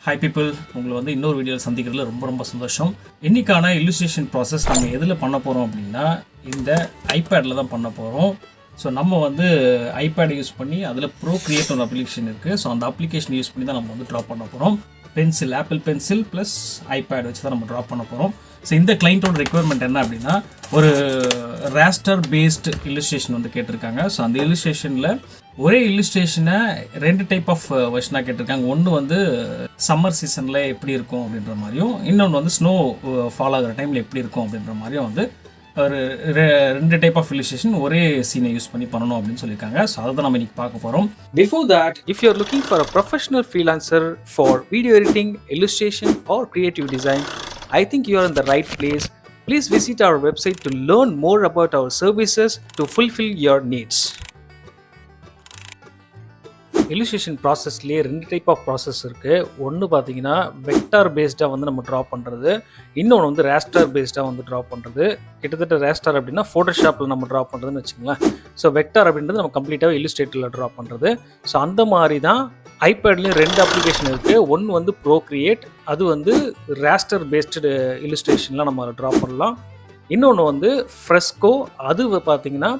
Hi people, உங்களை வந்து இன்னொரு வீடியோவில் சந்திக்கிறதுல ரொம்ப சந்தோஷம். இன்றைக்கான இல்லுஸ்ட்ரேஷன் ப்ராசஸ் நம்ம எதில் பண்ண போகிறோம் அப்படின்னா இந்த ஐபேடில் தான் பண்ண போகிறோம். ஸோ நம்ம வந்து ஐபேடை யூஸ் பண்ணி அதில் ப்ரோக்ரியேட் ஒரு அப்ளிகேஷன் இருக்குது. ஸோ அந்த அப்ளிகேஷன் யூஸ் பண்ணி தான் நம்ம வந்து ட்ரா பண்ண போகிறோம். Pencil, apple pencil plus iPad வச்சு தான் நம்ம ட்ரா பண்ண போகிறோம். ஸோ இந்த கிளைண்ட்டோட ரெக்குயர்மெண்ட் என்ன அப்படின்னா ஒரு ராஸ்டர் பேஸ்டு இல்லுஸ்ட்ரேஷன் வந்து கேட்டிருக்காங்க. ஸோ அந்த இல்லுஸ்ட்ரேஷனில் ஒரே இல்லுஸ்ட்ரேஷனை 2 டைப் ஆஃப் வெர்ஷனாக கேட்டிருக்காங்க. ஒன்று வந்து சம்மர் சீசனில் எப்படி இருக்கும் அப்படின்ற மாதிரியும், இன்னொன்று வந்து ஸ்னோ ஃபால் ஆகிற டைமில் எப்படி இருக்கும் அப்படின்ற மாதிரியும் வந்து ஒரு 2 டைப் ஆஃப் இல்லுஸ்ட்ரேஷன் ஒரே சீனை யூஸ் பண்ணி பண்ணணும் அப்படின்னு சொல்லியிருக்காங்க. ஸோ அதை தான் நம்ம இன்னைக்கு பார்க்க போகிறோம். Before that, if you are looking for a professional freelancer for video editing, illustration or creative design, I think you are in the right place. Please visit our website to learn more about our services to fulfill your needs. Illustration ப்ராசஸ்லேயே 2 type of process இருக்குது. ஒன்று பார்த்தீங்கன்னா vector பேஸ்டாக வந்து நம்ம draw பண்ணுறது, இன்னொன்று வந்து ரேஸ்டார் பேஸ்டாக வந்து ட்ரா பண்ணுறது. கிட்டத்தட்ட ரேஸ்டார் அப்படின்னா ஃபோட்டோஷாப்பில் நம்ம ட்ரா பண்ணுறதுன்னு வச்சுங்களேன். ஸோ வெக்டார் அப்படின்றது நம்ம கம்ப்ளீட்டாக இல்லுஸ்ட்ரேட்டரில் ட்ரா பண்ணுறது. ஸோ அந்த மாதிரி தான் ஐபேட்லேயும் 2 அப்ளிகேஷன் இருக்குது. ஒன்று வந்து ப்ரோக்ரியேட், அது வந்து ரேஸ்டர் பேஸ்டு இல்லுஸ்ட்ரேஷன்லாம் நம்ம ட்ரா பண்ணலாம். இன்னொன்று வந்து ஃப்ரெஸ்கோ, அது பார்த்தீங்கன்னா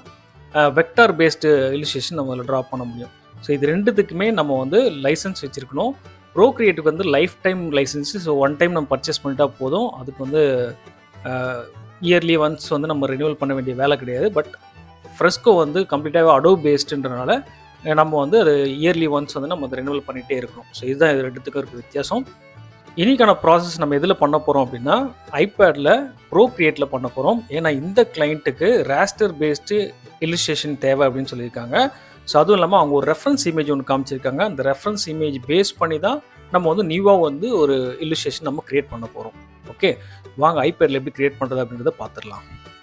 வெக்டார் பேஸ்டு இல்லுஸ்ட்ரேஷன் நம்ம அதில் ட்ரா பண்ண முடியும். ஸோ இது 2த்துக்குமே நம்ம வந்து லைசன்ஸ் வச்சுருக்கணும். ப்ரோக்ரியேட்டுக்கு வந்து life time licence. So 1 time நம்ம பர்ச்சேஸ் பண்ணிட்டா போதும். அதுக்கு வந்து இயர்லி ஒன்ஸ் வந்து நம்ம ரினியூவல் பண்ண வேண்டிய வேலை கிடையாது. பட் ஃப்ரெஸ்கோ வந்து கம்ப்ளீட்டாக அடோப் பேஸ்டுன்றனால நம்ம வந்து அது இயர்லி ஒன்ஸ் வந்து நம்ம அதை ரினியூவல் பண்ணிகிட்டே இருக்கணும். ஸோ இதுதான் இது 2த்துக்கும் இருக்க வித்தியாசம். இன்றைக்கான ப்ராசஸ் நம்ம எதில் பண்ண போகிறோம் அப்படின்னா ஐபேடில் ப்ரோக்ரியேட்டில் பண்ண போகிறோம். ஏன்னா இந்த கிளைண்ட்டுக்கு ராஸ்டர் பேஸ்டு இல்லுஸ்ட்ரேஷன் தேவை அப்படின்னு சொல்லியிருக்காங்க. ஸோ அதுவும் இல்லாமல் அவங்க ஒரு ரெஃபரன்ஸ் இமேஜ் ஒன்று காமிச்சிருக்காங்க. அந்த ரெஃபரன்ஸ் இமேஜ் பேஸ் பண்ணி தான் நம்ம வந்து நியூவாக வந்து ஒரு இல்லுஸ்ட்ரேஷன் நம்ம க்ரியேட் பண்ண போகிறோம். ஓகே, வாங்க ஐபேடில் எப்படி க்ரியேட் பண்ணுறது அப்படின்றத பார்த்துடலாம்.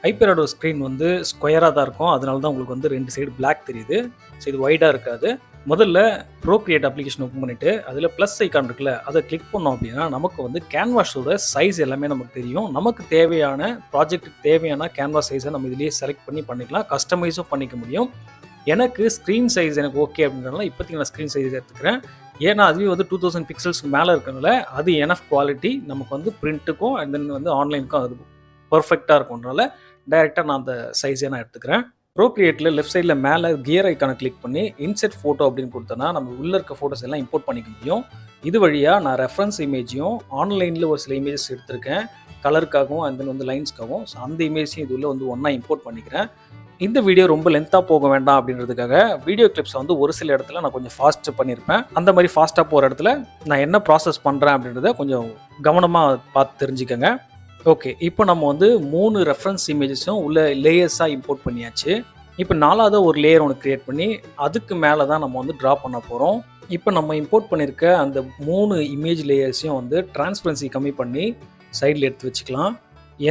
ஐபேடோட ஸ்க்ரீன் வந்து ஸ்கொயராக தான் இருக்கும். அதனால தான் உங்களுக்கு வந்து 2 சைடு பிளாக் தெரியுது. ஸோ இது ஒய்டாக இருக்காது. முதல்ல ப்ரோக்ரியேட் அப்ளிகேஷன் ஓப்பன் பண்ணிவிட்டு அதில் ப்ளஸ் ஐக்கான் இருக்குல்ல, அதை கிளிக் பண்ணோம் அப்படின்னா நமக்கு வந்து கேன்வாஸோட சைஸ் எல்லாமே நமக்கு தெரியும். நமக்கு தேவையான ப்ராஜெக்ட்டுக்கு தேவையான கேன்வாஸ் சைஸை நம்ம இதிலேயே செலக்ட் பண்ணி பண்ணிக்கலாம். கஸ்டமைஸும் பண்ணிக்க முடியும். எனக்கு ஸ்க்ரீன் சைஸ் எனக்கு ஓகே அப்படின்றனால இப்போதைக்கு நான் ஸ்க்ரீன் சைஸ் எடுத்துக்கிறேன். ஏன்னா அதுவே வந்து 2000 பிக்சல்ஸ்க்கு மேலே இருக்கிறனால அது எனஃப் குவாலிட்டி நமக்கு வந்து பிரிண்ட்டுக்கும் அண்ட் தென் வந்து ஆன்லைனுக்கும் அது பர்ஃபெக்டாக இருக்கும்னால டைரெக்டாக நான் அந்த சைஸே நான் எடுத்துக்கிறேன். ப்ரோக்ரியேட்டில் லெஃப்ட் சைடில் மேலே கியர் ஐக்கானை கிளிக் பண்ணி இன்செர்ட் ஃபோட்டோ அப்படின்னு கொடுத்தோன்னா நம்ம உள்ளே இருக்க ஃபோட்டோஸ் எல்லாம் இம்போர்ட் பண்ணிக்க முடியும். இது வழியாக நான் ரெஃபரன்ஸ் இமேஜையும் ஆன்லைனில் ஒரு சில இமேஜஸ் எடுத்திருக்கேன், கலருக்காகவும் அண்ட் தென் வந்து லைன்ஸ்க்காகவும். ஸோ அந்த இமேஜையும் இது உள்ள வந்து ஒன்றா இம்போர்ட் பண்ணிக்கிறேன். இந்த வீடியோ ரொம்ப லென்த்தாக போக வேண்டாம் அப்படின்றதுக்காக வீடியோ கிளிப்ஸை வந்து ஒரு சில இடத்துல நான் கொஞ்சம் ஃபாஸ்ட் பண்ணியிருப்பேன். அந்த மாதிரி ஃபாஸ்ட்டாக போகிற இடத்துல நான் என்ன ப்ராசஸ் பண்ணுறேன் அப்படின்றத கொஞ்சம் கவனமாக பார்த்து தெரிஞ்சுக்கோங்க. ஓகே, இப்போ நம்ம வந்து 3 ரெஃபரன்ஸ் இமேஜஸும் உள்ள லேயர்ஸாக இம்போர்ட் பண்ணியாச்சு. இப்போ 4வது ஒரு லேயர் ஒன்று க்ரியேட் பண்ணி அதுக்கு மேலே தான் நம்ம வந்து ட்ரா பண்ண போகிறோம். இப்போ நம்ம இம்போர்ட் பண்ணியிருக்க அந்த 3 இமேஜ் லேயர்ஸையும் வந்து டிரான்ஸ்பரன்சி கம்மி பண்ணி சைடில் எடுத்து வச்சுக்கலாம்.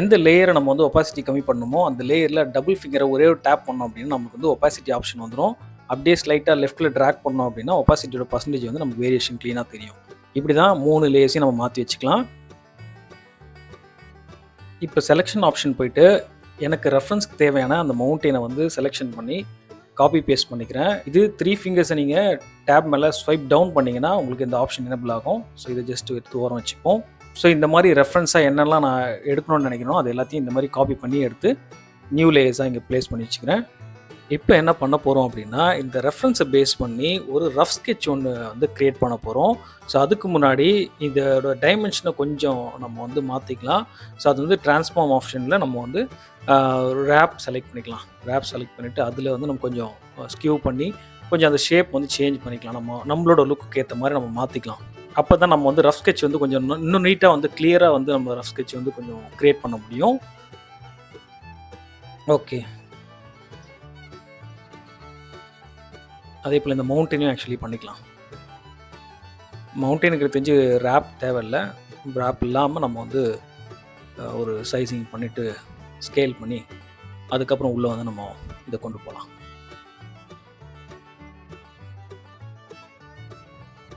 எந்த லேயரை நம்ம வந்து ஒப்பாசிட்டி கம்மி பண்ணணுமோ அந்த லேயரில் டபுள் ஃபிங்கரை ஒரே ஒரு டேப் பண்ணோம் அப்படின்னா நமக்கு வந்து ஒப்பாசிட்டி ஆப்ஷன் வந்துடும். அப்படியே ஸ்லைட்டாக லெஃப்ட்டில் ட்ராக் பண்ணோம் அப்படின்னா ஒப்பாசிட்டியோட பர்சன்டேஜ் வந்து நமக்கு வேரியேஷன் க்ளீனாக தெரியும். இப்படி தான் 3 லேயர்ஸையும் நம்ம மாற்றி வச்சுக்கலாம். இப்போ செலெக்ஷன் ஆப்ஷன் போயிட்டு எனக்கு ரெஃபரன்ஸ்க்கு தேவையான அந்த மவுண்டெயினை வந்து செலெக்ஷன் பண்ணி காப்பி பேஸ்ட் பண்ணிக்கிறேன். இது 3 ஃபிங்கர்ஸை நீங்கள் டேப் மேலே ஸ்வைப் டவுன் பண்ணிங்கன்னா உங்களுக்கு இந்த ஆப்ஷன் எனேபிள் ஆகும். ஸோ இதை ஜஸ்ட் எடுத்து ஓரம் வச்சுப்போம். ஸோ இந்த மாதிரி ரெஃபரன்ஸாக என்னெல்லாம் நான் எடுக்கணும்னு நினைக்கிறோம் அது எல்லாத்தையும் இந்த மாதிரி காப்பி பண்ணி எடுத்து நியூ லேயர்ஸாக இங்கே ப்ளேஸ் பண்ணி வச்சுக்கிறேன். இப்போ என்ன பண்ண போகிறோம் அப்படின்னா இந்த ரெஃபரன்ஸை பேஸ் பண்ணி ஒரு ரஃப் ஸ்கெட்ச் ஒன்று வந்து க்ரியேட் பண்ண போகிறோம். ஸோ அதுக்கு முன்னாடி இதோட டைமென்ஷனை கொஞ்சம் நம்ம வந்து மாற்றிக்கலாம். ஸோ அது வந்து டிரான்ஸ்ஃபார்ம் ஆப்ஷனில் நம்ம வந்து ரேப் செலக்ட் பண்ணிக்கலாம். ரேப் செலக்ட் பண்ணிவிட்டு அதில் வந்து நம்ம கொஞ்சம் ஸ்கியூ பண்ணி கொஞ்சம் அந்த ஷேப் வந்து சேஞ்ச் பண்ணிக்கலாம். நம்மளோட லுக்கு ஏற்ற மாதிரி நம்ம மாற்றிக்கலாம். அப்போ தான் நம்ம வந்து ரஃப் ஸ்கெட்ச் வந்து கொஞ்சம் இன்னும் நீட்டாக வந்து கிளியராக வந்து நம்ம ரஃப் ஸ்கெட்ச் வந்து கொஞ்சம் க்ரியேட் பண்ண முடியும். ஓகே, அதே போல் இந்த மவுண்டெயினையும் ஆக்சுவலி பண்ணிக்கலாம். மவுண்டெயினுக்கு தெரிஞ்சு ரேப் தேவையில்லை. ரேப் இல்லாமல் நம்ம வந்து ஒரு சைஸிங் பண்ணிவிட்டு ஸ்கேல் பண்ணி அதுக்கப்புறம் உள்ளே வந்து நம்ம இதை கொண்டு போகலாம்.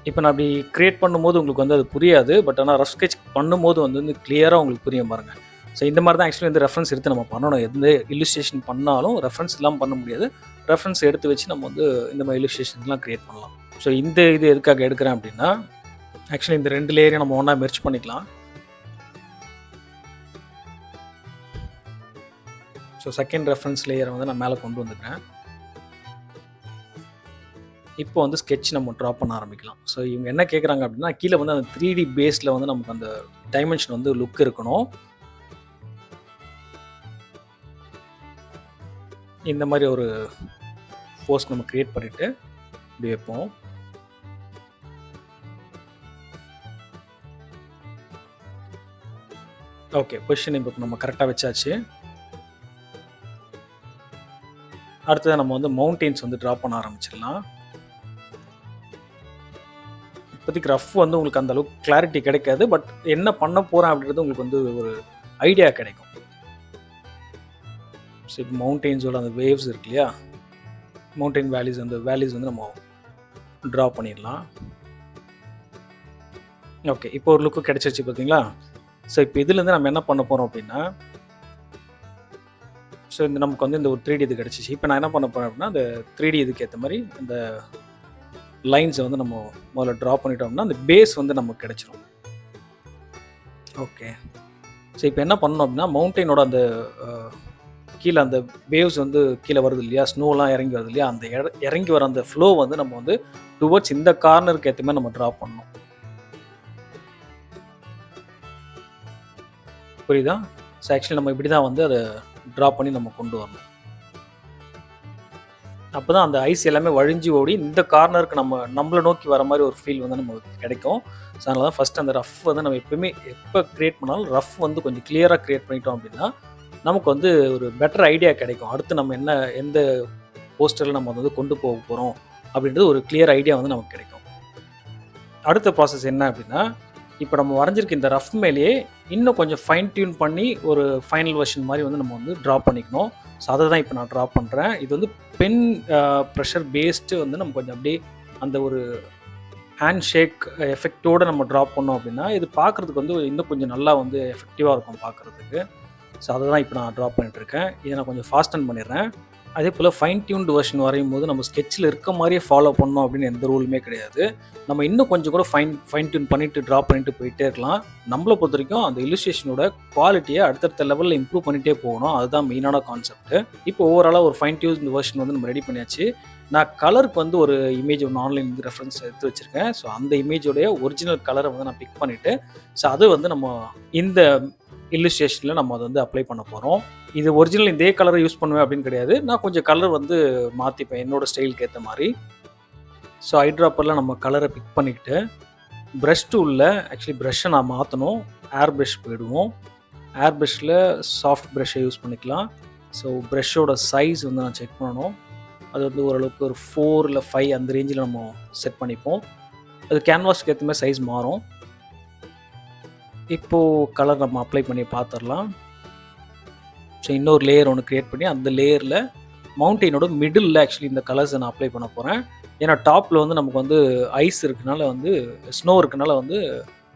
இப்போ நான் அப்படி க்ரியேட் பண்ணும்போது உங்களுக்கு வந்து அது புரியாது. பட் ஆனால் ரஃப் ஸ்கெட்ச் பண்ணும்போது வந்து கிளியராக உங்களுக்கு புரியும் பாருங்கள். ஸோ இந்த மாதிரி தான் ஆக்சுவலி வந்து ரெஃபரன்ஸ் எடுத்து நம்ம பண்ணணும். எந்த இல்லுஸ்ட்ரேஷன் பண்ணாலும் ரெஃபரன்ஸ் இல்லாமல் பண்ண முடியாது. ரெஃபரன்ஸ் எடுத்து வச்சு நம்ம வந்து இந்த மாதிரி இல்லுஸ்ட்ரேஷன்ஸ்லாம் க்ரியேட் பண்ணலாம். ஸோ இந்த இது எதுக்காக எடுக்கிறேன் அப்படின்னா ஆக்சுவலி இந்த 2 லேயரையும் நம்ம ஒன்றா மெர்ஜ் பண்ணிக்கலாம். ஸோ செகண்ட் ரெஃபரன்ஸ் லேயரை வந்து நான் மேலே கொண்டு வந்துக்கிறேன். இப்போ வந்து ஸ்கெட்ச் நம்ம ட்ரா பண்ண ஆரம்பிக்கலாம். ஸோ இவங்க என்ன கேட்குறாங்க அப்படின்னா, கீழே வந்து அந்த 3D பேஸில் வந்து நமக்கு அந்த டைமென்ஷன் வந்து லுக் இருக்கணும். இந்த மாதிரி ஒரு போஸ்ட் நம்ம க்ரியேட் பண்ணிவிட்டு இப்படி வைப்போம். ஓகே, பொசிஷன் இப்போ நம்ம கரெக்டாக வச்சாச்சு. அடுத்தது நம்ம வந்து மவுண்டெயின்ஸ் வந்து ட்ரா பண்ண ஆரம்பிச்சிடலாம். இப்போதைக்கு ரஃப் வந்து உங்களுக்கு அந்த அளவுக்கு கிளாரிட்டி கிடைக்காது, பட் என்ன பண்ண போகிறேன் அப்படின்றது உங்களுக்கு வந்து ஒரு ஐடியா கிடைக்கும். ஸோ இப்போ மவுண்டெயின்ஸோட அந்த வேவ்ஸ் இருக்கு இல்லையா, மவுண்டெயின் வேலிஸ், அந்த வேலிஸ் வந்து நம்ம ட்ரா பண்ணிடலாம். ஓகே, இப்போ ஒரு லுக்கு கிடைச்சிருச்சு பார்த்தீங்களா. ஸோ இப்போ இதுலேருந்து நம்ம என்ன பண்ண போகிறோம் அப்படின்னா, ஸோ இந்த நமக்கு வந்து இந்த ஒரு 3D இது கிடச்சிச்சு. இப்போ நான் என்ன பண்ண போகிறேன் அப்படின்னா, அந்த 3D இதுக்கு ஏற்ற மாதிரி இந்த லைன்ஸை வந்து நம்ம முதல்ல ட்ரா பண்ணிட்டோம்னா அந்த பேஸ் வந்து நமக்கு கிடச்சிரும். ஓகே, ஸோ இப்போ என்ன பண்ணணும் அப்படின்னா, மவுண்டெயினோட அந்த கீழே அந்த வேவ்ஸ் வந்து கீழே வருது இல்லையா, ஸ்னோலாம் இறங்கி வருது இல்லையா, அந்த இறங்கி வர அந்த ஃப்ளோ வந்து நம்ம வந்து டுவர்ட்ஸ் இந்த கார்னருக்கு ஏற்ற மாதிரி நம்ம ட்ரா பண்ணணும். புரியுதா? ஸோ ஆக்சுவலி நம்ம இப்படி தான் வந்து அதை ட்ரா பண்ணி நம்ம கொண்டு வரணும். அப்போ தான் அந்த ஐஸ் எல்லாமே வழிஞ்சி ஓடி இந்த கார்னருக்கு நம்மளை நோக்கி வர மாதிரி ஒரு ஃபீல் வந்து நமக்கு கிடைக்கும். ஸோ அதனால தான் ஃபஸ்ட் அந்த ரஃப் வந்து நம்ம எப்பவுமே எப்போ க்ரியேட் பண்ணாலும் ரஃப் வந்து கொஞ்சம் கிளியராக க்ரியேட் பண்ணிட்டோம் அப்படின்னா நமக்கு வந்து ஒரு பெட்டர் ஐடியா கிடைக்கும். அடுத்து நம்ம எந்த போஸ்டரில் நம்ம வந்து கொண்டு போக போகிறோம் அப்படின்றது ஒரு கிளியர் ஐடியா வந்து நமக்கு கிடைக்கும். அடுத்த ப்ராசஸ் என்ன அப்படின்னா, இப்போ நம்ம வரைஞ்சிருக்க இந்த ரஃப் மேலேயே இன்னும் கொஞ்சம் ஃபைன் டியூன் பண்ணி ஒரு ஃபைனல் வெர்ஷன் மாதிரி வந்து நம்ம வந்து ட்ரா பண்ணிக்கணும். ஸோ அதை தான் இப்போ நான் ட்ரா பண்ணுறேன். இது வந்து பென் ப்ரெஷர் பேஸ்டு வந்து நம்ம கொஞ்சம் அப்படியே அந்த ஒரு ஹேண்ட் ஷேக் எஃபெக்டோடு நம்ம ட்ரா பண்ணோம் அப்படின்னா இது பார்க்குறதுக்கு வந்து இன்னும் கொஞ்சம் நல்லா வந்து எஃபெக்டிவாக இருக்கும் பார்க்குறதுக்கு. ஸோ அதை தான் இப்போ நான் ட்ரா பண்ணிட்டுருக்கேன். இதை நான் கொஞ்சம் ஃபாஸ்டன் பண்ணிடுறேன். அதே போல் ஃபைன் டியூன்டு வெர்ஷன் வரையும் போது நம்ம ஸ்கெட்சில் இருக்க மாதிரியே ஃபாலோ பண்ணோம் அப்படின்னு எந்த ரூலுமே கிடையாது. நம்ம இன்னும் கொஞ்சம் கூட ஃபைன் டியூன் பண்ணிவிட்டு ட்ரா பண்ணிட்டு போயிட்டே இருக்கலாம். நம்மளை பொறுத்த வரைக்கும் அந்த இல்லுஸ்ட்ரேஷனோட குவாலிட்டியை அடுத்தடுத்த லெவலில் இம்ப்ரூவ் பண்ணிகிட்டே போகணும். அதுதான் மெயினான கான்செப்ட். இப்போ ஓவராலாக ஒரு ஃபைன் டியூன் வெர்ஷன் வந்து நம்ம ரெடி பண்ணியாச்சு. நான் கலருக்கு வந்து ஒரு இமேஜ் ஒன்று ஆன்லைன் வந்து ரெஃபரன்ஸ் எடுத்து வச்சுருக்கேன். ஸோ அந்த இமேஜோடைய ஒரிஜினல் கலரை வந்து நான் பிக் பண்ணிவிட்டு ஸோ அது வந்து நம்ம இந்த இல்லுஸ்ட்ரேஷனில் நம்ம அதை வந்து அப்ளை பண்ண போகிறோம். இது ஒரிஜினல் இதே கலரை யூஸ் பண்ணுவேன் அப்படின்னு கிடையாது. நான் கொஞ்சம் கலர் வந்து மாற்றிப்பேன் என்னோடய ஸ்டைலுக்கு ஏற்ற மாதிரி. ஸோ ஐ ட்ராப்பரில் நம்ம கலரை பிக் பண்ணிக்கிட்டு ப்ரஷ் டூலில் ஆக்சுவலி ப்ரஷ்ஷை நான் மாற்றணும். ஏர் ப்ரஷ் போயிடுவோம். ஏர் ப்ரஷ்ஷில் சாஃப்ட் ப்ரஷ்ஷை யூஸ் பண்ணிக்கலாம். ஸோ ப்ரஷ்ஷோட சைஸ் வந்து நான் செக் பண்ணணும். அது வந்து ஓரளவுக்கு ஒரு 4 இல்லை 5 அந்த ரேஞ்சில் நம்ம செட் பண்ணிப்போம். அது கேன்வாஸ்க்கு ஏற்ற மாதிரி சைஸ் மாறும். இப்போது கலர் நம்ம அப்ளை பண்ணி பார்த்துடலாம். ஸோ இன்னொரு லேயர் ஒன்று க்ரியேட் பண்ணி அந்த லேயரில் மவுண்டெயினோட மிடில் ஆக்சுவலி இந்த கலர்ஸை நான் அப்ளை பண்ண போகிறேன். ஏன்னா டாப்பில் வந்து நமக்கு வந்து ஐஸ் இருக்கனால வந்து ஸ்னோ இருக்கனால வந்து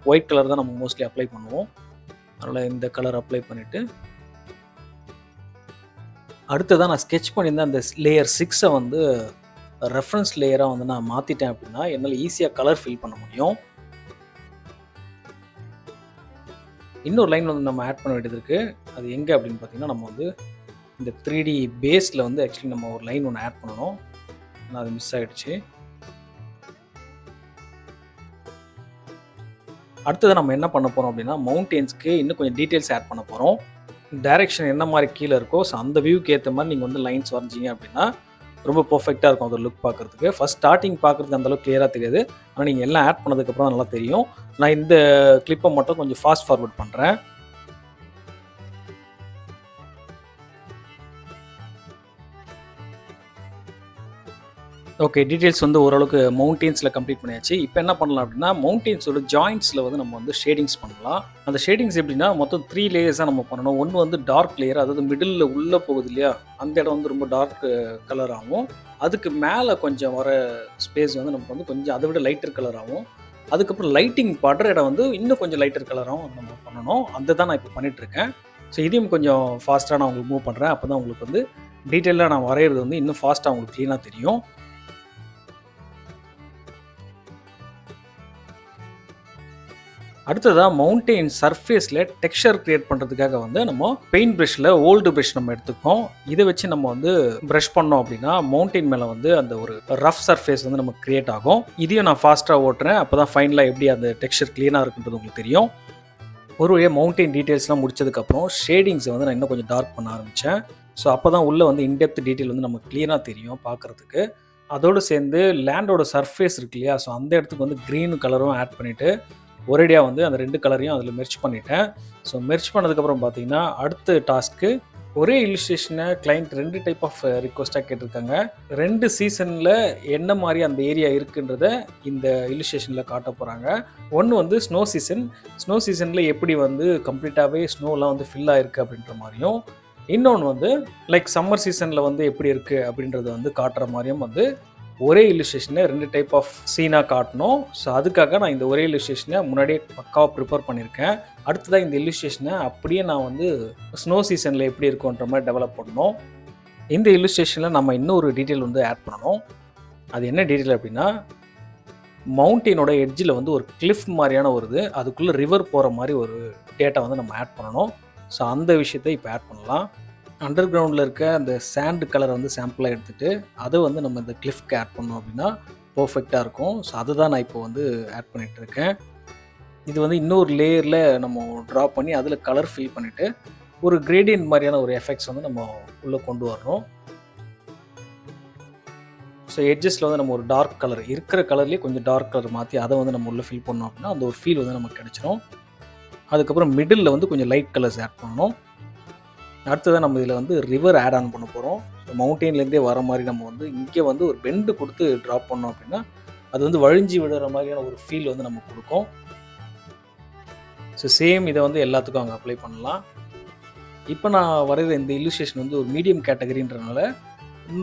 ஒயிட் கலர் தான் நம்ம மோஸ்ட்லி அப்ளை பண்ணுவோம். அதனால் இந்த கலர் அப்ளை பண்ணிவிட்டு அடுத்ததான் நான் ஸ்கெட்ச் பண்ணியிருந்தேன் அந்த லேயர் 6 வந்து ரெஃபரன்ஸ் லேயராக வந்து நான் மாற்றிட்டேன் அப்படின்னா என்னால் ஈஸியாக கலர் ஃபில் பண்ண முடியும். இன்னொரு லைன் வந்து நம்ம ஆட் பண்ண வேண்டியது இருக்குது. அது எங்கே அப்படின்னு பார்த்தீங்கன்னா நம்ம வந்து இந்த 3D பேஸில் வந்து ஆக்சுவலி நம்ம ஒரு லைன் ஒன்று ஆட் பண்ணணும். ஆனால் அது மிஸ் ஆகிடுச்சு. அடுத்தது நம்ம என்ன பண்ண போகிறோம் அப்படின்னா மவுண்டெயின்ஸ்க்கு இன்னும் கொஞ்சம் டீட்டெயில்ஸ் ஆட் பண்ண போகிறோம். டைரெக்ஷன் என்ன மாதிரி கீழே இருக்கோ ஸோ அந்த வியூக்கு ஏற்ற மாதிரி நீங்கள் வந்து லைன்ஸ் வரைஞ்சிங்க அப்படின்னா ரொம்ப பர்ஃபெக்டாக இருக்கும் அந்த லுக் பார்க்குறதுக்கு. ஃபஸ்ட் ஸ்டார்டிங் பார்க்குறதுக்கு அந்தளவுக்கு கிளியராக தெரியாது. ஆனால் நீங்கள் எல்லாம் ஆட் பண்ணதுக்கப்புறம் நல்லா தெரியும். நான் இந்த கிளிப்பை மட்டும் கொஞ்சம் ஃபாஸ்ட் ஃபார்வர்ட் பண்ணுறேன். ஓகே, டீட்டெயில்ஸ் வந்து ஓரளவுக்கு மவுண்டெயின்ஸில் கம்ப்ளீட் பண்ணியாச்சு. இப்போ என்ன பண்ணலாம் அப்படின்னா மவுண்டெயின்ஸோட ஜாயிண்ட்ஸில் வந்து நம்ம வந்து ஷேடிங்ஸ் பண்ணலாம். அந்த ஷேடிங்ஸ் எப்படின்னா மொத்தம் 3 லேயர்ஸாக நம்ம பண்ணணும். ஒன்று வந்து டார்க் லேயர், அதாவது மிடில் உள்ளே போகுது இல்லையா, அந்த இடம் வந்து ரொம்ப டார்க் கலர் ஆகும். அதுக்கு மேலே கொஞ்சம் வர ஸ்பேஸ் வந்து நமக்கு வந்து கொஞ்சம் அதை விட லைட்டர் கலர் ஆகும். அதுக்கப்புறம் லைட்டிங் படுற இடம் வந்து இன்னும் கொஞ்சம் லைட்டர் கலராகவும் நம்ம பண்ணணும். அந்த தான் நான் இப்போ பண்ணிகிட்ருக்கேன். ஸோ இதையும் கொஞ்சம் ஃபாஸ்ட்டாக நான் உங்களுக்கு மூவ் பண்ணுறேன். அப்போ தான் உங்களுக்கு வந்து டீட்டெயிலாக நான் வரைகிறது வந்து இன்னும் ஃபாஸ்ட்டாக உங்களுக்கு க்ளீனாக தெரியும். அடுத்ததாக மவுண்டெயின் சர்ஃபேஸில் டெக்ஸ்சர் க்ரியேட் பண்ணுறதுக்காக வந்து நம்ம பெயிண்ட் ப்ரஷில் ஓல்டு ப்ரஷ் நம்ம எடுத்துக்கோம். இதை வச்சு நம்ம வந்து ப்ரஷ் பண்ணோம் அப்படின்னா மவுண்டெயின் மேலே வந்து அந்த ஒரு ரஃப் சர்ஃபேஸ் வந்து நமக்கு க்ரியேட் ஆகும். இதையும் நான் ஃபாஸ்ட்டாக ஓட்டுறேன், அப்போ தான் ஃபைனலாக எப்படி அந்த டெக்ஸ்சர் க்ளீனாக இருக்குன்றது உங்களுக்கு தெரியும். ஒரு வழியாக மவுண்டெயின் டீட்டெயில்ஸ்லாம் முடிச்சதுக்கப்புறம் ஷேடிங்ஸை வந்து நான் இன்னும் கொஞ்சம் டார்க் பண்ண ஆரம்பித்தேன். ஸோ அப்போ தான் உள்ளே வந்து இன்டெப்த் டீட்டெயில் வந்து நமக்கு க்ளீனாக தெரியும் பார்க்குறதுக்கு. அதோடு சேர்ந்து லேண்டோட சர்ஃபேஸ் இருக்கு இல்லையா, ஸோ அந்த இடத்துக்கு வந்து க்ரீன் கலரும் ஆட் பண்ணிவிட்டு ஒரேடியாக வந்து அந்த 2 கலரையும் அதில் மெர்ச் பண்ணிட்டேன். ஸோ மெர்ச் பண்ணதுக்கப்புறம் பார்த்தீங்கன்னா அடுத்த டாஸ்க்கு ஒரே இல்லுஸ்ட்ரேஷனை கிளைண்ட் 2 டைப் ஆஃப் ரிக்வஸ்ட்டாக கேட்டிருக்காங்க. 2 சீசனில் என்ன மாதிரி அந்த ஏரியா இருக்குன்றத இந்த இல்லுஸ்ட்ரேஷனில் காட்ட போகிறாங்க. ஒன்று வந்து ஸ்னோ சீசனில் எப்படி வந்து கம்ப்ளீட்டாகவே ஸ்னோலாம் வந்து ஃபில் ஆகிருக்கு அப்படின்ற மாதிரியும், இன்னொன்று வந்து லைக் சம்மர் சீசனில் வந்து எப்படி இருக்குது அப்படின்றத வந்து காட்டுற மாதிரியும் வந்து ஒரே இல்லுஸ்ட்ரேஷனை 2 டைப் ஆஃப் சீனாக காட்டணும். ஸோ அதுக்காக நான் இந்த ஒரே இல்லுஸ்ட்ரேஷனை முன்னாடியே பக்காவாக ப்ரிப்பேர் பண்ணியிருக்கேன். அடுத்ததாக இந்த இல்லுஸ்ட்ரேஷனை அப்படியே நான் வந்து ஸ்னோ சீசனில் எப்படி இருக்குன்ற மாதிரி டெவலப் பண்ணணும். இந்த இல்லுஸ்ட்ரேஷனில் நம்ம இன்னொரு டீட்டெயில் வந்து ஆட் பண்ணணும். அது என்ன டீட்டெயில் அப்படின்னா, மவுண்டெயினோட எட்ஜில் வந்து ஒரு கிளிஃப் மாதிரியான ஒரு இது, அதுக்குள்ளே ரிவர் போகிற மாதிரி ஒரு டேட்டா வந்து நம்ம ஆட் பண்ணணும். ஸோ அந்த விஷயத்தை இப்போ ஆட் பண்ணலாம். அண்டர் கிரவுண்டில் இருக்க அந்த சாண்ட் கலரை வந்து சாம்பிளாக எடுத்துகிட்டு அதை வந்து நம்ம இந்த கிளிஃப்க்கு ஆட் பண்ணோம் அப்படின்னா பர்ஃபெக்டாக இருக்கும். ஸோ அதை தான் நான் இப்போ வந்து ஆட் பண்ணிகிட்ருக்கேன். இது வந்து இன்னொரு லேயரில் நம்ம ட்ரா பண்ணி அதில் கலர் ஃபில் பண்ணிவிட்டு ஒரு கிரேடியன்ட் மாதிரியான ஒரு எஃபெக்ட்ஸ் வந்து நம்ம உள்ளே கொண்டு வரணும். ஸோ எட்ஜஸில் வந்து நம்ம ஒரு டார்க் கலர் இருக்கிற கலர்லேயே கொஞ்சம் டார்க் கலர் மாற்றி அதை வந்து நம்ம உள்ளே ஃபில் பண்ணோம் அப்படின்னா அந்த ஒரு ஃபீல் வந்து நமக்கு கிடச்சிரும். அதுக்கப்புறம் மிடில் வந்து கொஞ்சம் லைட் கலர்ஸ் ஆட் பண்ணணும். அடுத்ததான் நம்ம இதில் வந்து ரிவர் ஆட் ஆன் பண்ண போகிறோம். ஸோ மவுண்டெயின்லேருந்தே வர மாதிரி நம்ம வந்து இங்கே வந்து ஒரு பெண்டு கொடுத்து ட்ராப் பண்ணோம் அப்படின்னா அது வந்து வழிஞ்சி விடுற மாதிரியான ஒரு ஃபீல் வந்து நமக்கு கொடுக்கும். ஸோ சேம் இதை வந்து எல்லாத்துக்கும் அங்கே அப்ளை பண்ணலாம். இப்போ நான் வரைகிற இந்த இல்லுஸ்ட்ரேஷன் வந்து ஒரு மீடியம் கேட்டகரின்றனால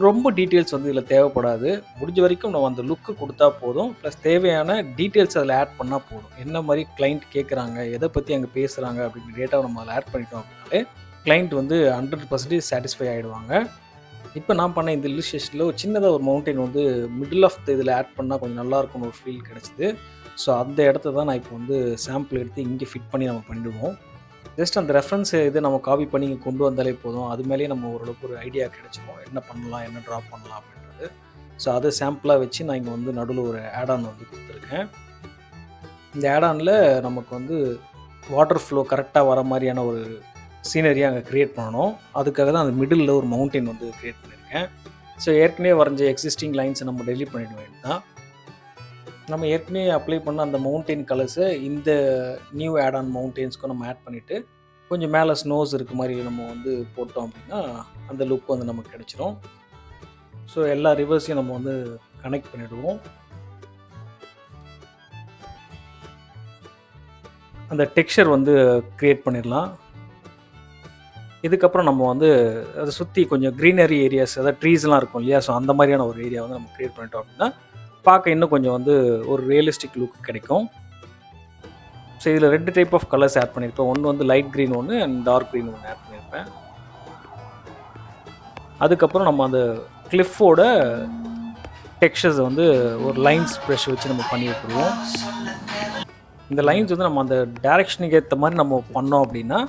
ரொம்ப டீட்டெயில்ஸ் வந்து இதில் தேவைப்படாது. முடிஞ்ச வரைக்கும் நம்ம அந்த லுக்கு கொடுத்தா போதும். ப்ளஸ் தேவையான டீட்டெயில்ஸ் அதில் ஆட் பண்ணால் போதும். என்ன மாதிரி கிளைண்ட் கேட்குறாங்க, எதை பற்றி அங்கே பேசுகிறாங்க அப்படிங்கிற டேட்டாவை நம்ம அதில் ஆட் பண்ணிட்டோம் அப்படின்னாலே கிளைண்ட் வந்து 100% சாட்டிஸ்ஃபை ஆகிடுவாங்க. இப்போ நான் பண்ண இந்த இல்லுஸ்ட்ரேஷனில் ஒரு சின்னதாக ஒரு மவுண்டெயின் வந்து மிடில் ஆஃப் த இதில் ஆட் பண்ணால் கொஞ்சம் நல்லாயிருக்கும்னு ஒரு ஃபீல் கிடச்சிது. ஸோ அந்த இடத்த தான் நான் இப்போ வந்து சாம்பிள் எடுத்து இங்கே ஃபிட் பண்ணி நம்ம பண்ணிவிடுவோம். ஜஸ்ட் அந்த ரெஃபரன்ஸ் இது நம்ம காப்பி பண்ணி இங்கே கொண்டு வந்தாலே போதும். அது மேலேயே நம்ம ஓரளவுக்கு ஒரு ஐடியா கிடச்சிடும், என்ன பண்ணலாம், என்ன ட்ராப் பண்ணலாம் அப்படின்றது. ஸோ அதை சாம்பிளாக வச்சு நான் இங்கே வந்து நடுவில் ஒரு ஆட் ஆன் வந்து கொடுத்துருக்கேன். இந்த ஆட் ஆனில் நமக்கு வந்து வாட்டர் ஃப்ளோ கரெக்டாக வர மாதிரியான ஒரு சீனரியாக அங்கே க்ரியேட் பண்ணணும். அதுக்காக தான் அந்த மிடில் ஒரு மவுண்டெயின் வந்து க்ரியேட் பண்ணியிருக்கேன். ஸோ ஏற்கனவே வரைஞ்ச எக்ஸிஸ்டிங் லைன்ஸை நம்ம டெலீட் பண்ணிட வேண்டியது தான். நம்ம ஏற்கனவே அப்ளை பண்ண அந்த மவுண்டெயின் கலர்ஸை இந்த நியூ ஆட் ஆன் மவுண்டெயின்ஸ்க்கும் நம்ம ஆட் பண்ணிவிட்டு கொஞ்சம் மேலே ஸ்னோஸ் இருக்க மாதிரி நம்ம வந்து போட்டோம் அப்படின்னா அந்த லுக் வந்து நமக்கு கிடச்சிரும். ஸோ எல்லா ரிவர்ஸையும் நம்ம வந்து கனெக்ட் பண்ணிவிடுவோம். அந்த டெக்ஸ்சர் வந்து க்ரியேட் பண்ணிடலாம். இதுக்கப்புறம் நம்ம வந்து அதை சுற்றி கொஞ்சம் க்ரீனரி ஏரியாஸ், அதாவது ட்ரீஸ்லாம் இருக்கும் இல்லையா, ஸோ அந்த மாதிரியான ஒரு ஏரியா வந்து நம்ம க்ரியேட் பண்ணிட்டோம் அப்படின்னா பார்க்க இன்னும் கொஞ்சம் வந்து ஒரு ரியலிஸ்டிக் லுக் கிடைக்கும். ஸோ இதில் 2 டைப் ஆஃப் கலர்ஸ் ஆட் பண்ணியிருப்பேன். ஒன்று வந்து லைட் க்ரீன் ஒன்று அண்ட் டார்க் க்ரீன் ஒன்று ஆட் பண்ணியிருப்பேன். அதுக்கப்புறம் நம்ம அந்த கிளிஃபோட டெக்ஸ்சர்ஸை வந்து ஒரு லைன்ஸ் ப்ரஷ் வச்சு நம்ம பண்ணி விட்டுருவோம். இந்த லைன்ஸ் வந்து நம்ம அந்த டைரெக்ஷனுக்கு ஏற்ற மாதிரி நம்ம பண்ணோம் அப்படின்னா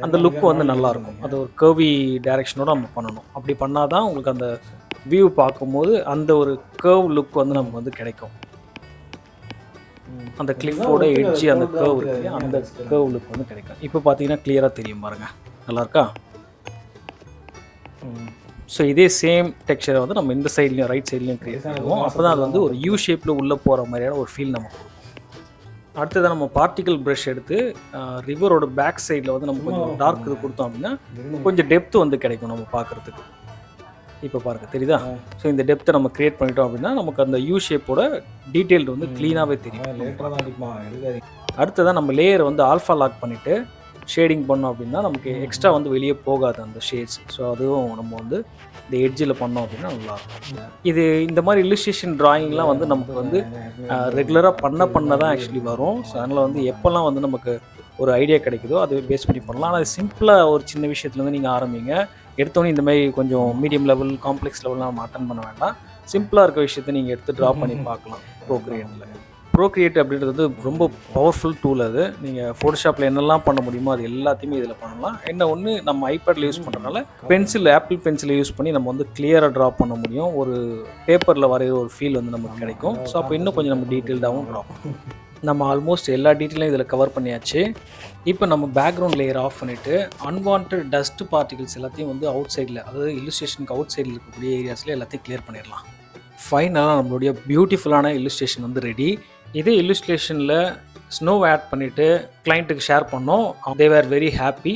அந்த லுக் வந்து நல்லாயிருக்கும். அது ஒரு கர்வி டைரெக்ஷனோடு நம்ம பண்ணணும். அப்படி பண்ணால் தான் உங்களுக்கு அந்த வியூ பார்க்கும்போது அந்த ஒரு கர்வ் லுக் வந்து நமக்கு வந்து கிடைக்கும். அந்த கிளிஃபோட எட்ஜி அந்த கர்வ் இருக்கு, அந்த கர்வ் லுக் வந்து கிடைக்கும். இப்போ பார்த்தீங்கன்னா கிளியராக தெரியும் பாருங்கள், நல்லாயிருக்கா? ஸோ இதே சேம் டெக்ஸ்சரை வந்து நம்ம இந்த சைட்லேயும் ரைட் சைட்லேயும் க்ரியேட் பண்ணுவோம். அப்போ தான் அது வந்து ஒரு யூ ஷேப்பில் உள்ளே போகிற மாதிரியான ஒரு ஃபீல் நமக்கு கொடுக்கும். அடுத்ததாக நம்ம பார்ட்டிக்கல் ப்ரஷ் எடுத்து ரிவரோட பேக் சைடில் வந்து நம்ம கொஞ்சம் டார்க் இது கொடுத்தோம் அப்படின்னா கொஞ்சம் டெப்த்து வந்து கிடைக்கும் நம்ம பார்க்குறதுக்கு. இப்போ பாருங்கள், தெரியுதா? ஸோ இந்த டெப்த்தை நம்ம க்ரியேட் பண்ணிட்டோம் அப்படின்னா நமக்கு அந்த யூ ஷேப்போட டீட்டெயில் வந்து க்ளீனாகவே தெரியும். அடுத்ததாக நம்ம லேயரை வந்து ஆல்ஃபா லாக் பண்ணிவிட்டு ஷேடிங் பண்ணோம் அப்படின்னா நமக்கு எக்ஸ்ட்ரா வந்து வெளியே போகாது அந்த ஷேட்ஸ். ஸோ அதுவும் நம்ம வந்து இந்த எட்ஜில் பண்ணோம் அப்படின்னா நல்லாயிருக்கும். இது இந்த மாதிரி இல்லுஸ்ட்ரேஷன் ட்ராயிங்லாம் வந்து நமக்கு வந்து ரெகுலராக பண்ண தான் ஆக்சுவலி வரும். ஸோ அதனால் வந்து எப்போல்லாம் வந்து நமக்கு ஒரு ஐடியா கிடைக்குதோ அதை பேஸ் பண்ணி பண்ணலாம். ஆனால் சிம்பிளாக ஒரு சின்ன விஷயத்துலேருந்து நீங்கள் ஆரம்பிங்க. எடுத்தோன்னே இந்த மாதிரி கொஞ்சம் மீடியம் லெவல், காம்ப்ளெக்ஸ் லெவல்லாம் நம்ம அட்டன் பண்ண வேண்டாம். சிம்பிளாக இருக்க விஷயத்தை நீங்கள் எடுத்து ட்ரா பண்ணி பார்க்கலாம் ப்ரோக்ரியேட்டில். ப்ரோக்ரியேட் அப்படின்றது வந்து ரொம்ப பவர்ஃபுல் டூல். அது நீங்கள் ஃபோட்டோஷாப்பில் என்னெல்லாம் பண்ண முடியுமோ அது எல்லாத்தையுமே இதில் பண்ணலாம். என்ன ஒன்று, நம்ம ஐபேடில் யூஸ் பண்ணுறதுனால ஆப்பிள் பென்சிலை யூஸ் பண்ணி நம்ம வந்து கிளியராக ட்ரா பண்ண முடியும். ஒரு பேப்பரில் வரைகிற ஒரு ஃபீல் வந்து நமக்கு கிடைக்கும். ஸோ அப்போ இன்னும் கொஞ்சம் நம்ம டீட்டெயில்டாகவும் ட்ரா பண்ணலாம். நம்ம ஆல்மோஸ்ட் எல்லா டீட்டெயிலும் இதில் கவர் பண்ணியாச்சு. இப்போ நம்ம பேக்ரவுண்ட் லேயர் ஆஃப் பண்ணிவிட்டு அன்வான்ட் டஸ்ட் பார்ட்டிகல்ஸ் எல்லாத்தையும் வந்து அவுட் சைடில், அதாவது இல்லுஸ்ட்ரேஷனுக்கு அவுட் சைடில் இருக்கக்கூடிய ஏரியாஸில் எல்லாத்தையும் கிளியர் பண்ணிடலாம். ஃபைனலாக நம்மளுடைய பியூட்டிஃபுல்லான இல்லுஸ்ட்ரேஷன் வந்து ரெடி. இதே இல்லுஸ்ட்ரேஷனில் ஸ்னோ ஆட் பண்ணிவிட்டு கிளைண்ட்டுக்கு ஷேர் பண்ணோம். தே வேர் வெரி ஹாப்பி.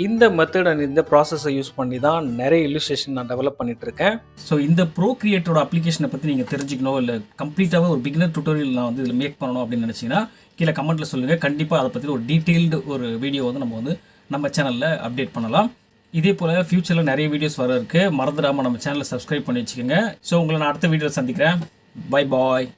இந்த மெத்தட் அண்ட் இந்த ப்ராசஸை யூஸ் பண்ணி தான் நிறைய இல்லுஸ்ட்ரேஷன் நான் டெவலப் பண்ணிகிட்ருக்கேன். ஸோ இந்த ப்ரோக்ரியேட்டோட அப்ளிகேஷனை பற்றி நீங்கள் தெரிஞ்சுக்கணும், இல்லை கம்ப்ளீட்டாகவே ஒரு பிகினர் டுட்டோரியல் நான் வந்து இதில் மேக் பண்ணணும் அப்படின்னு நினச்சிங்கன்னா கீழே கமெண்ட்டில் சொல்லுங்கள். கண்டிப்பாக அதை பற்றி ஒரு டீட்டெயில்டு ஒரு வீடியோ வந்து நம்ம சேனலில் அப்டேட் பண்ணலாம். இதே போல் ஃப்யூச்சரில் நிறைய வீடியோஸ் வர இருக்குது. மறந்துடாமல் நம்ம சேனலை சப்ஸ்கிரைப் பண்ணி வச்சுக்கோங்க. ஸோ உங்களை நான் அடுத்த வீடியோவில் சந்திக்கிறேன். Bye bye.